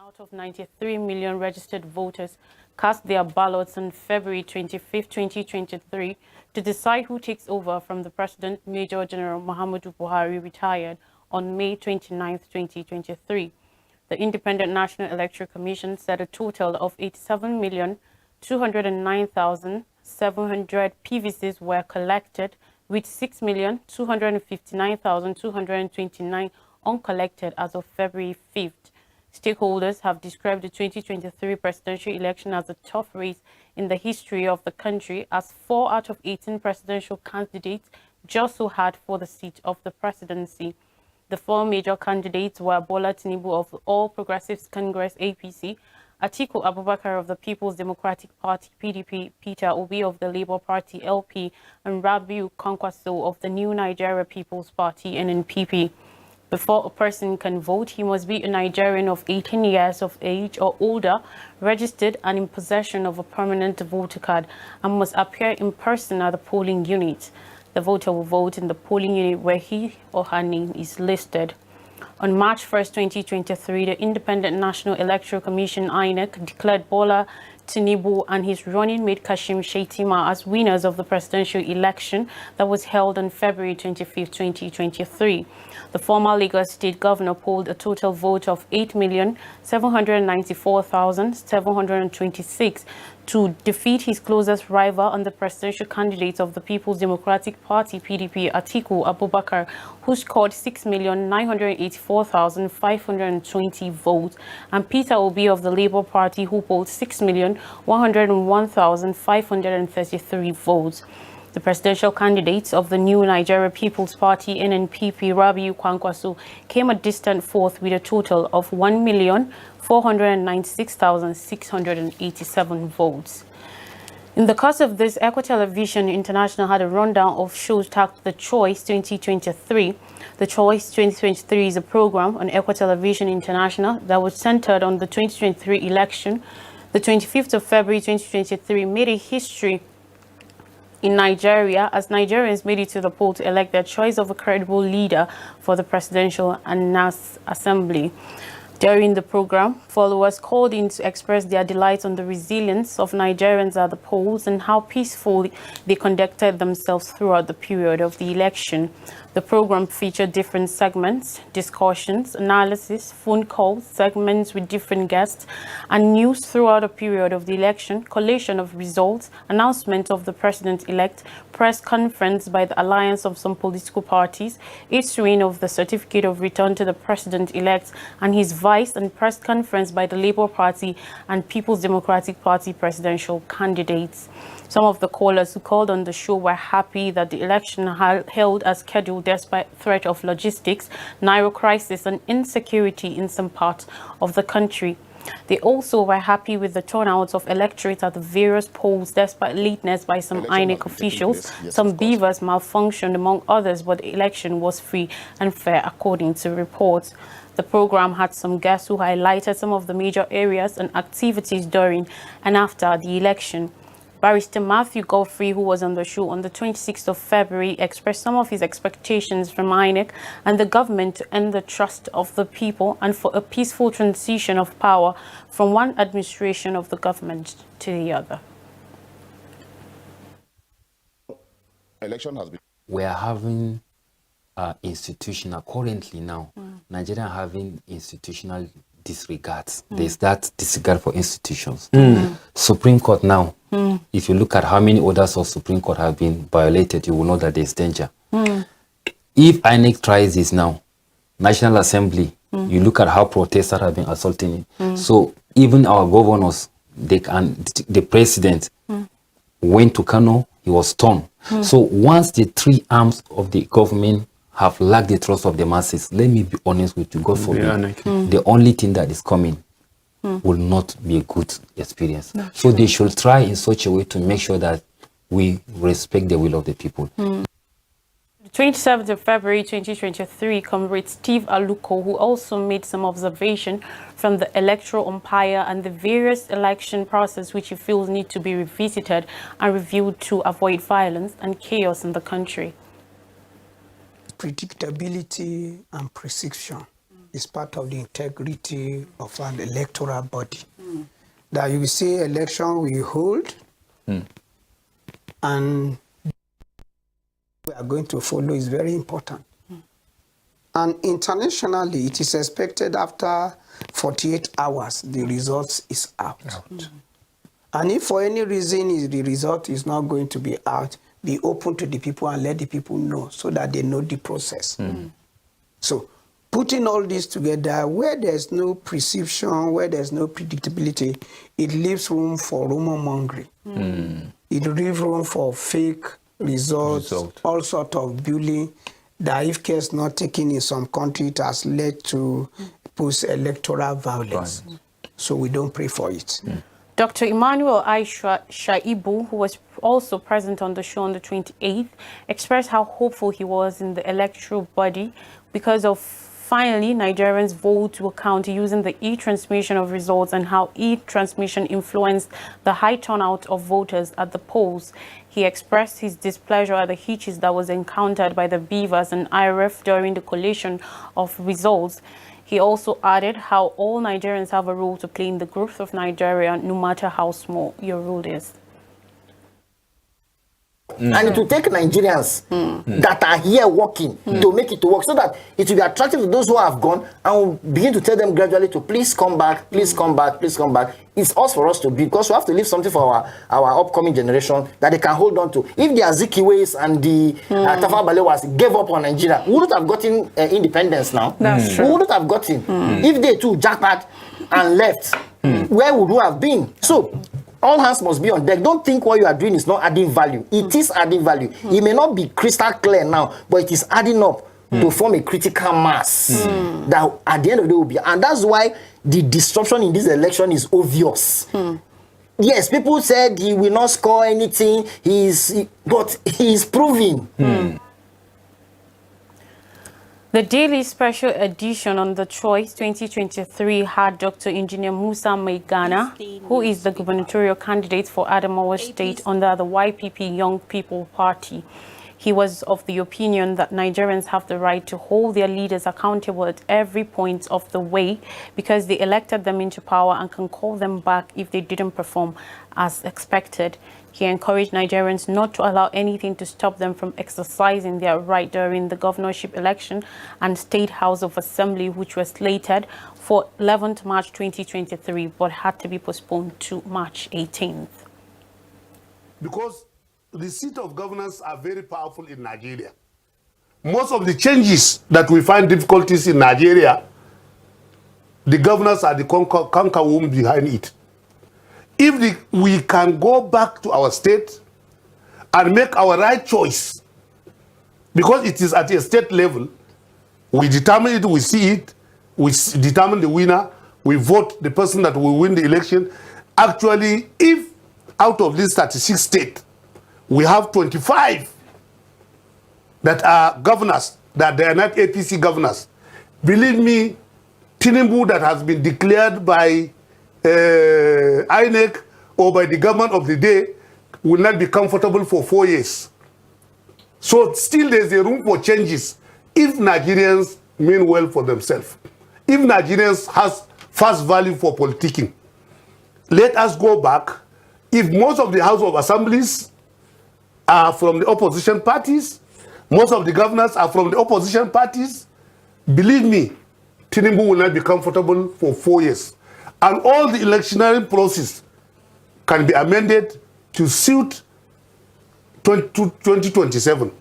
out of 93 million registered voters cast their ballots on February 25, 2023 to decide who takes over from the President, Major General Muhammadu Buhari, retired on May 29, 2023. The Independent National Electoral Commission said a total of 87,209,700 PVCs were collected, with 6,259,229 uncollected as of February 5th. Stakeholders have described the 2023 presidential election as a tough race in the history of the country, as 4 out of 18 presidential candidates jostled hard for the seat of the presidency. The 4 major candidates were Bola Tinubu of the All Progressives Congress (APC), Atiku Abubakar of the People's Democratic Party (PDP), Peter Obi of the Labour Party (LP), and Rabiu Kwankwaso of the New Nigeria People's Party (NNPP). Before a person can vote, he must be a Nigerian of 18 years of age or older, registered and in possession of a permanent voter card, and must appear in person at the polling unit. The voter will vote in the polling unit where he or her name is listed. On March 1, 2023, the Independent National Electoral Commission (INEC) declared Bola Tinubu and his running mate Kashim Shettima as winners of the presidential election that was held on February 25, 2023. The former Lagos State Governor polled a total vote of 8,794,726 to defeat his closest rival and the presidential candidate of the People's Democratic Party (PDP), Atiku Abubakar, who scored 6,984,520 votes, and Peter Obi of the Labour Party, who polled 6,101,533 votes. The presidential candidates of the New Nigeria People's Party (NNPP), Rabiu Kwankwaso, came a distant fourth with a total of 1,496,687 votes. In the course of this, Equa Television International had a rundown of shows tagged The Choice 2023. The Choice 2023 is a program on Equa Television International that was centered on the 2023 election. The 25th of February 2023 made a history in Nigeria, as Nigerians made it to the poll to elect their choice of a credible leader for the presidential and NAS assembly. During the program, followers called in to express their delight on the resilience of Nigerians at the polls and how peacefully they conducted themselves throughout the period of the election. The program featured different segments, discussions, analysis, phone calls, segments with different guests, and news throughout the period of the election, collation of results, announcement of the president-elect, press conference by the alliance of some political parties, issuing of the certificate of return to the president-elect and his vice, and press conference by the Labour Party and People's Democratic Party presidential candidates. Some of the callers who called on the show were happy that the election held as scheduled despite threat of logistics, Naira crisis, and insecurity in some parts of the country. They also were happy with the turnouts of electorate at the various polls despite lateness by some INEC officials. Some beavers malfunctioned among others, but the election was free and fair according to reports. The program had some guests who highlighted some of the major areas and activities during and after the election. Barrister Matthew Godfrey, who was on the show on the 26th of February, expressed some of his expectations from INEC and the government to earn the trust of the people and for a peaceful transition of power from one administration of the government to the other. Election has been. We are having institutional, currently now, Nigeria having institutional disregards. There's that disregard for institutions. Supreme Court now, if you look at how many orders of Supreme Court have been violated, you will know that there's danger. If INEC tries this now, National Assembly, you look at how protesters have been assaulting it. So even our governors, the president went to Kano, he was torn. So once the 3 arms of the government have lacked the trust of the masses, let me be honest with you, God forbid, the only thing that is coming will not be a good experience. So they should try in such a way to make sure that we respect the will of the people. The 27th of February 2023, Comrade Steve Aluko, who also made some observation from the electoral umpire and the various election process which he feels need to be revisited and reviewed to avoid violence and chaos in the country. Predictability and precision. is part of the integrity of an electoral body. That you say election we hold, and we are going to follow is very important. And internationally, it is expected after 48 hours, the result is out. And if for any reason the result is not going to be out, be open to the people and let the people know so that they know the process. So putting all this together, where there's no precision, where there's no predictability, it leaves room for rumor mongering. It leaves room for fake results, all sort of bullying, that if care is not taken in some country, it has led to post-electoral violence. So we don't pray for it. Dr. Emmanuel Aisha Shaibu, who was also present on the show on the 28th, expressed how hopeful he was in the electoral body because of finally Nigerians' votes will count using the e-transmission of results and how e-transmission influenced the high turnout of voters at the polls. He expressed his displeasure at the hitches that was encountered by the Beavers and IRF during the collation of results. He also added how all Nigerians have a role to play in the growth of Nigeria, no matter how small your role is. And it will take Nigerians that are here working to make it to work, so that it will be attractive to those who have gone, and we'll begin to tell them gradually to please come back, please come back, please come back. It's us for us to be, because we have to leave something for our upcoming generation that they can hold on to. If the Azikiwes and the Tafawa Balewas gave up on Nigeria, we wouldn't have gotten independence now. That's true. We wouldn't have gotten. If they too jackpot and left, where would we have been? So all hands must be on deck. Don't think what you are doing is not adding value. It is adding value. It may not be crystal clear now, but it is adding up to form a critical mass that at the end of the day will be. And that's why the disruption in this election is obvious. Yes, people said he will not score anything, but he is proving. The daily special edition on The Choice 2023 had Dr. Engineer Musa Maigana, who is the gubernatorial candidate for Adamawa State under the YPP Young People Party. He was of the opinion that Nigerians have the right to hold their leaders accountable at every point of the way because they elected them into power and can call them back if they didn't perform as expected. He encouraged Nigerians not to allow anything to stop them from exercising their right during the governorship election and State House of Assembly, which was slated for 11th March 2023, but had to be postponed to March 18th. Because the seat of governance are very powerful in Nigeria. Most of the changes that we find difficulties in Nigeria, the governors are the conquer womb behind it. If we can go back to our state and make our right choice, because it is at a state level, we determine it, we see it, we determine the winner, we vote the person that will win the election. Actually, if out of these 36 states, we have 25 that are governors, that they are not APC governors. Believe me, Tinubu that has been declared by INEC or by the government of the day will not be comfortable for 4 years. So still there's a room for changes if Nigerians mean well for themselves. If Nigerians has fast value for politicking, let us go back. If most of the House of Assemblies are from the opposition parties, most of the governors are from the opposition parties, believe me, Tinubu will not be comfortable for 4 years. And all the electionary process can be amended to suit 2027.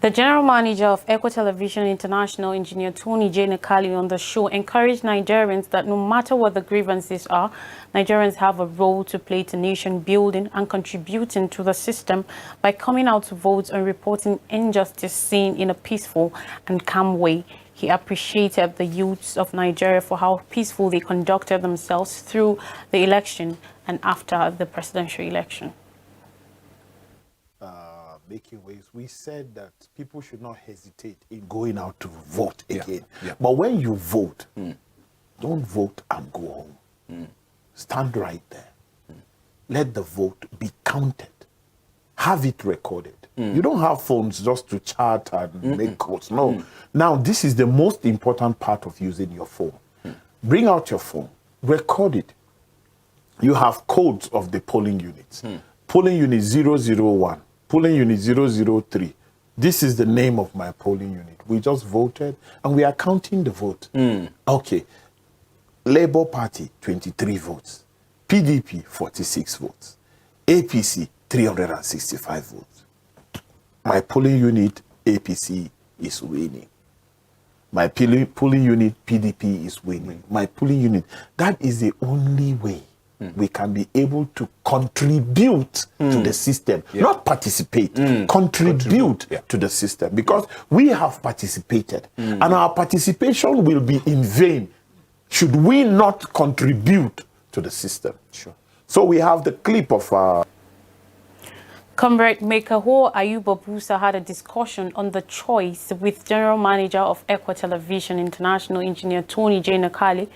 The general manager of ECWA Television International, Engineer Tony J. Nakali, on the show encouraged Nigerians that no matter what the grievances are, Nigerians have a role to play to nation building and contributing to the system by coming out to vote and reporting injustice seen in a peaceful and calm way. He appreciated the youths of Nigeria for how peaceful they conducted themselves through the election and after the presidential election. Making waves, we said that people should not hesitate in going out to vote again. But when you vote, don't vote and go home. Stand right there. Let the vote be counted. have it recorded. You don't have phones just to chat and make calls. No. Now, this is the most important part of using your phone. Bring out your phone, record it. You have codes of the polling units. Polling unit 001, polling unit 003. This is the name of my polling unit. We just voted and we are counting the vote. Okay. Labour Party, 23 votes. PDP, 46 votes. APC, 365 votes. My polling unit, APC, is winning. My polling unit, PDP, is winning. My polling unit, that is the only way we can be able to contribute to the system, not participate, contribute to the system, because we have participated and our participation will be in vain should we not contribute to the system. So we have the clip of Comrade Mekaho Ayuba Busa had a discussion on the choice with General Manager of ECWA Television International, Engineer Tony J. Nakali.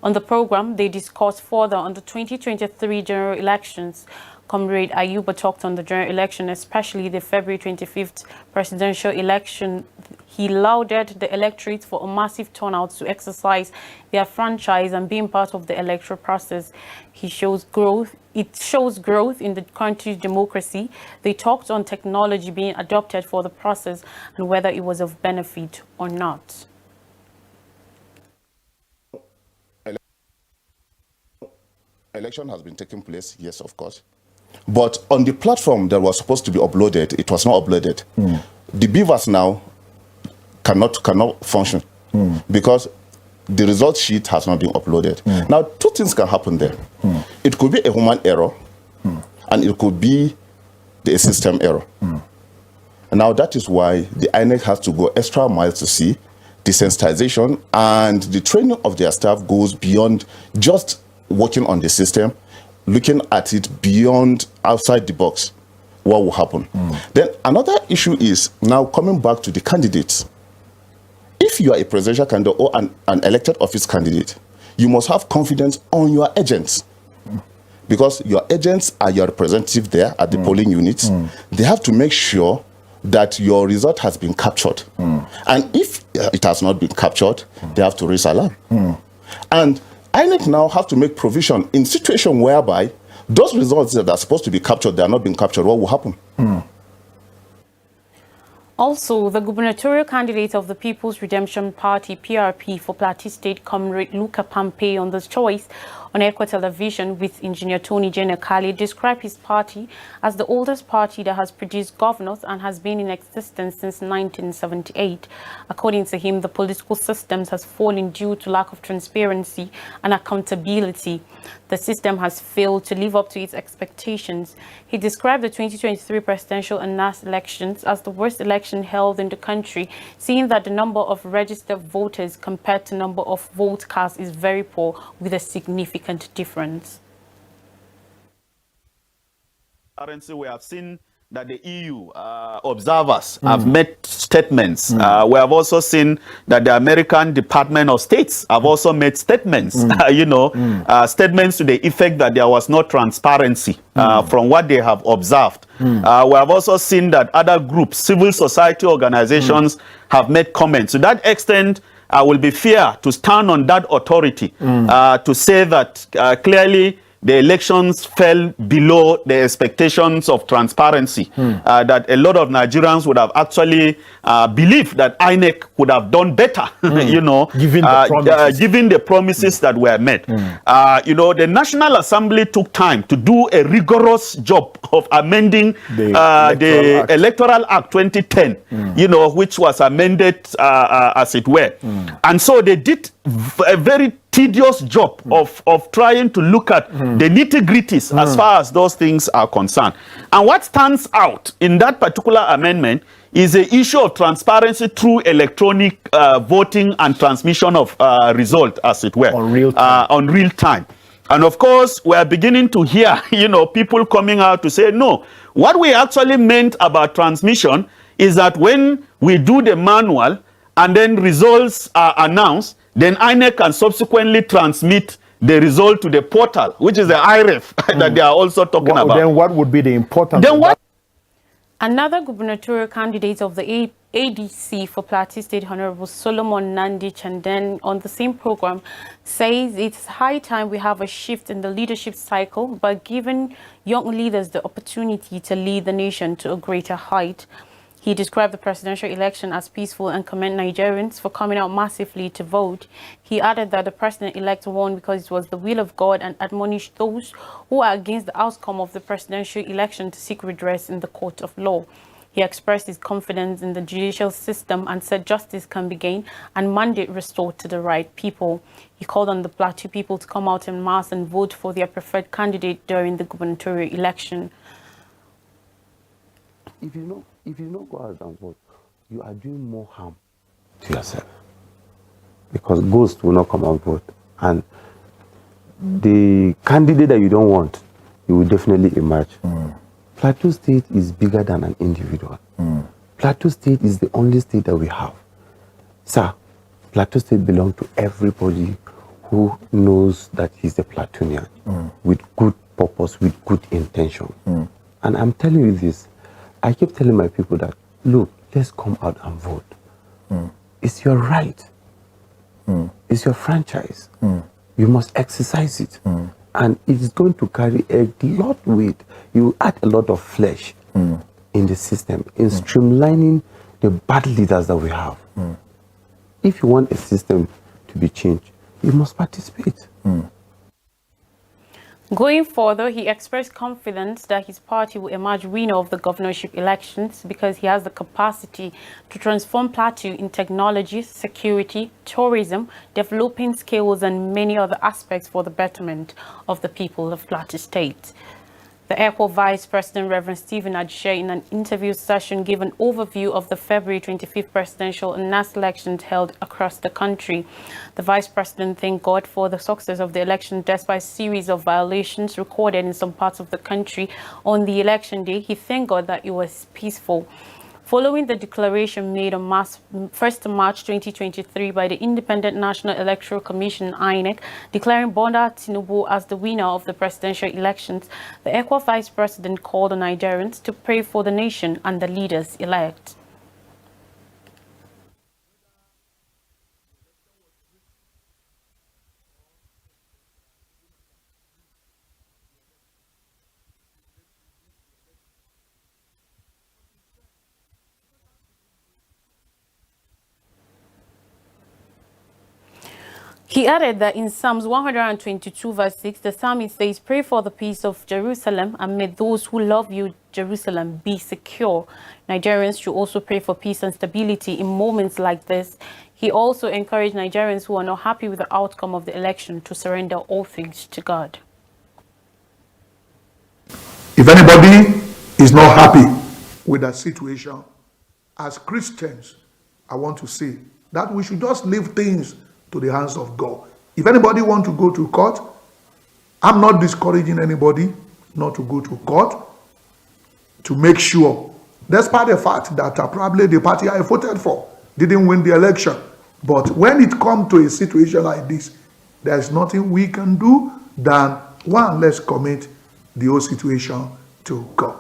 On the program, they discussed further on the 2023 general elections. Comrade Ayuba talked on the general election, especially the February 25th presidential election. He lauded the electorate for a massive turnout to exercise their franchise and being part of the electoral process. It shows growth in the country's democracy. They talked on technology being adopted for the process and whether it was of benefit or not. Election has been taking place, yes, of course. But on the platform that was supposed to be uploaded, it was not uploaded. The beavers now cannot function because the result sheet has not been uploaded. Now, two things can happen there. It could be a human error, and it could be the system error. And now that is why the INEC has to go extra miles to see the sensitization, and the training of their staff goes beyond just working on the system, looking at it beyond outside the box. What will happen? Then another issue is now coming back to the candidates. If you are a presidential candidate or an elected office candidate, you must have confidence on your agents, because your agents are your representative there at the polling units. They have to make sure that your result has been captured. And if it has not been captured, they have to raise alarm. And INEC now have to make provision in situation whereby those results that are supposed to be captured, they are not being captured. What will happen? Also, the gubernatorial candidate of the People's Redemption Party, PRP, for Plateau State, Comrade Luka Pampe, on this choice on ECWA Television with Engineer Tony J. Nakali, described his party as the oldest party that has produced governors and has been in existence since 1978. According to him, the political systems has fallen due to lack of transparency and accountability. The system has failed to live up to its expectations. He described the 2023 presidential and NAS elections as the worst election held in the country, seeing that the number of registered voters compared to number of vote cast is very poor, with a significant difference. Currently, we have seen that the EU observers have made statements. We have also seen that the American Department of States have also made statements, statements to the effect that there was no transparency from what they have observed. We have also seen that other groups, civil society organizations, have made comments. To that extent, I will be fair to stand on that authority to say that clearly the elections fell below the expectations of transparency, that a lot of Nigerians would have actually believed that INEC would have done better, given the promises that were made. The National Assembly took time to do a rigorous job of amending the Electoral Act 2010, which was amended as it were. And so they did a very tedious job of trying to look at the nitty-gritties as far as those things are concerned. And what stands out in that particular amendment is the issue of transparency through electronic voting and transmission of result, as it were, on real time. And of course, we are beginning to hear, people coming out to say, no, what we actually meant about transmission is that when we do the manual and then results are announced, then INEC can subsequently transmit the result to the portal, which is the IREF that they are also talking about. Then what would be the importance? Then what? Another gubernatorial candidate of the ADC for Plateau State, Honorable Solomon Nandi Chandan, on the same program, says it's high time we have a shift in the leadership cycle by giving young leaders the opportunity to lead the nation to a greater height. He described the presidential election as peaceful and commended Nigerians for coming out massively to vote. He added that the president-elect won because it was the will of God and admonished those who are against the outcome of the presidential election to seek redress in the court of law. He expressed his confidence in the judicial system and said justice can be gained and mandate restored to the right people. He called on the Plateau people to come out en masse and vote for their preferred candidate during the gubernatorial election. If you don't go out and vote, you are doing more harm to yourself. Because ghosts will not come and vote. And the candidate that you don't want, you will definitely emerge. Plateau State is bigger than an individual. Plateau State is the only state that we have. Sir, Plateau State belongs to everybody who knows that he's a Platonian with good purpose, with good intention. And I'm telling you this, I keep telling my people that, look, let's come out and vote. It's your right. It's your franchise. You must exercise it. And it's going to carry a lot of weight. You add a lot of flesh in the system, in streamlining the bad leaders that we have. If you want a system to be changed, you must participate. Going further, he expressed confidence that his party will emerge winner of the governorship elections because he has the capacity to transform Plateau in technology, security, tourism, developing skills, and many other aspects for the betterment of the people of Plateau State. The ECWA Vice President, Reverend Stephen Adjei, in an interview session, gave an overview of the February 25th presidential and national elections held across the country. The Vice President thanked God for the success of the election despite a series of violations recorded in some parts of the country. On the election day, he thanked God that it was peaceful. Following the declaration made on 1st March 2023 by the Independent National Electoral Commission, INEC, declaring Bola Tinubu as the winner of the presidential elections, the ECWA Vice President called on Nigerians to pray for the nation and the leaders-elect. He added that in Psalms 122 verse 6, the psalmist says, "Pray for the peace of Jerusalem, and may those who love you, Jerusalem, be secure." Nigerians should also pray for peace and stability in moments like this. He also encouraged Nigerians who are not happy with the outcome of the election to surrender all things to God. If anybody is not happy with that situation, as Christians, I want to say that we should just leave things to the hands of God. If anybody wants to go to court, I'm not discouraging anybody not to go to court to make sure, despite the fact that probably the party I voted for didn't win the election. But when it comes to a situation like this, there's nothing we can do than, one, let's commit the whole situation to God.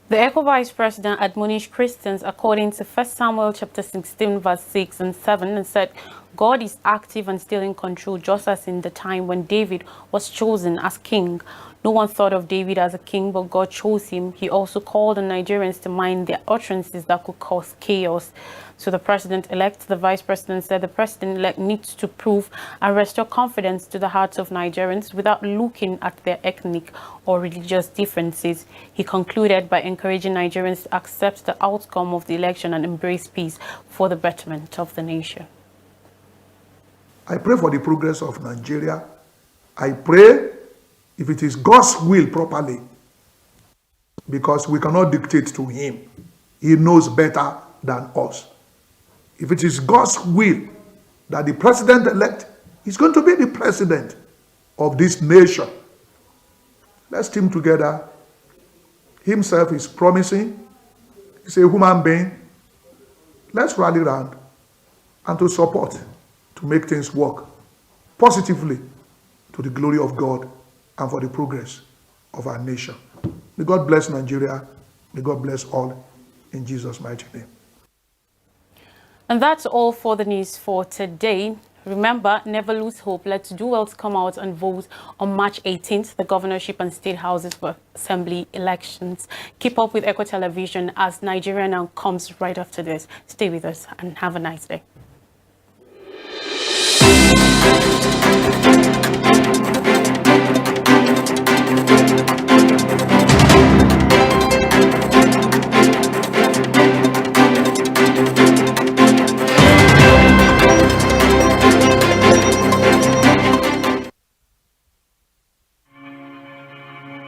The ECWA Vice President admonished Christians according to 1 Samuel chapter 16 verse 6 and 7 and said, God is active and still in control, just as in the time when David was chosen as king. No one thought of David as a king, but God chose him. He also called on Nigerians to mind their utterances that could cause chaos. So the president-elect, the vice president said the president-elect needs to prove and restore confidence to the hearts of Nigerians without looking at their ethnic or religious differences. He concluded by encouraging Nigerians to accept the outcome of the election and embrace peace for the betterment of the nation. I pray for the progress of Nigeria. I pray, if it is God's will properly, because we cannot dictate to him. He knows better than us. If it is God's will that the president-elect is going to be the president of this nation, let's team together. Himself is promising. He's a human being. Let's rally around and to support, to make things work positively to the glory of God and for the progress of our nation. May God bless Nigeria. May God bless all in Jesus' mighty name. And that's all for the news for today. Remember, never lose hope. Let's do well to come out and vote on March 18th, the governorship and state houses for assembly elections. Keep up with Echo Television as Nigeria Now comes right after this. Stay with us and have a nice day.